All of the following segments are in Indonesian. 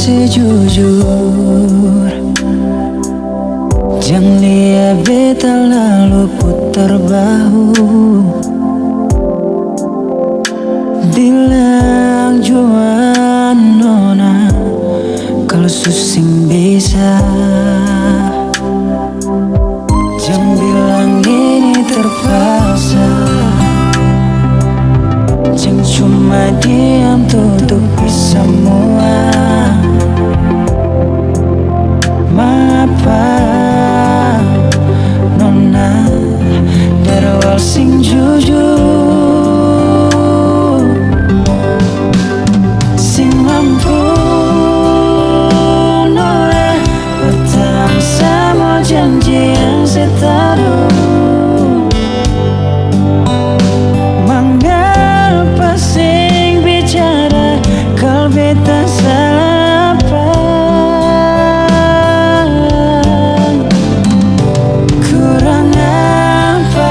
sejujur, jangan lihat beta lalu putar bahu. Bilang juan nona kalau susing bisa. Jangan bilang ini terpaksa. Jangan cuma diam tutupi semua. Mapa nona dari awal sing jujur, sing mampu nona bertahan sama janji yang saya taruh. Mengapa sing bicara kalau beta salah apa? Kurang apa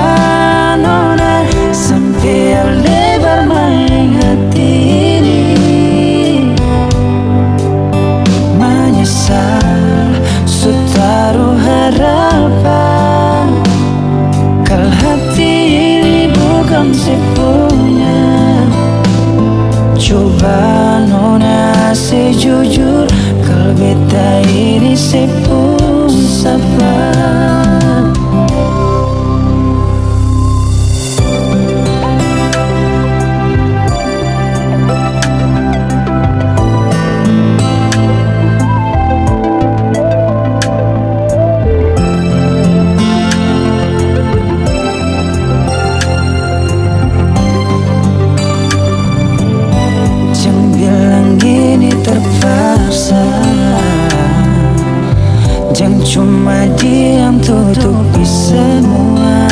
nona sampai lebar main hati ini. Menyesal sutaruh harapan kalau hati ini bukan sepunya. Coba nona sejujur kalau beta ini sepun sapa. Terpaksa, jangan cuma diam tutupi semua.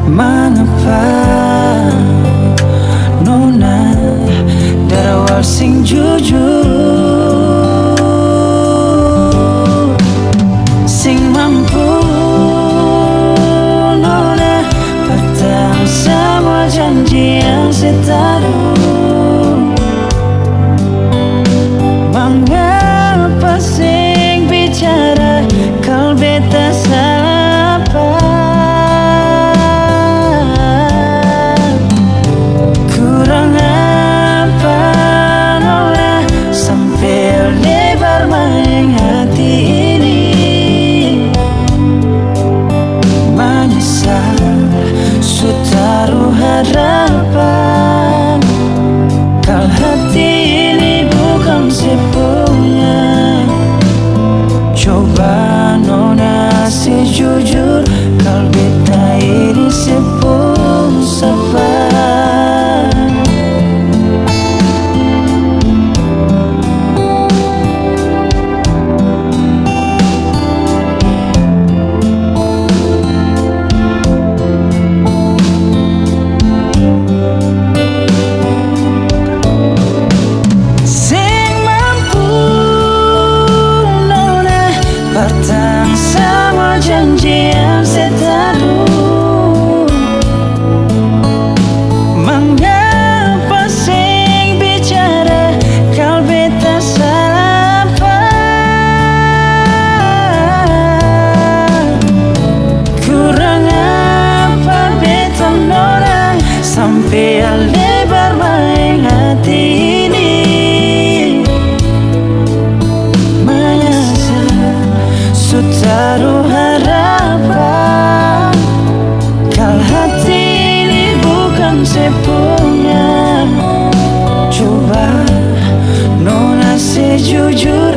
Mengapa nona dari awal sing jujur, sing mampu nona bertahan sama janji yang saya taruh. Mengapa sing bicara kalau beta salah apa? Kurang apa nona sampai lebar main hati ini. Menyesal sutaruh harapan kalau hati ini bukan sepunya. Coba nona sejujur kalau beta ini sepun sapa. Bertahan sama janji yang saya taruh. Mengapa sing bicara kalau beta salah apa? Kurang apa beta nona sampai lebar main hati ini. Sutaruh harapan kalau hati ini bukan sepunya. Coba nona sejujur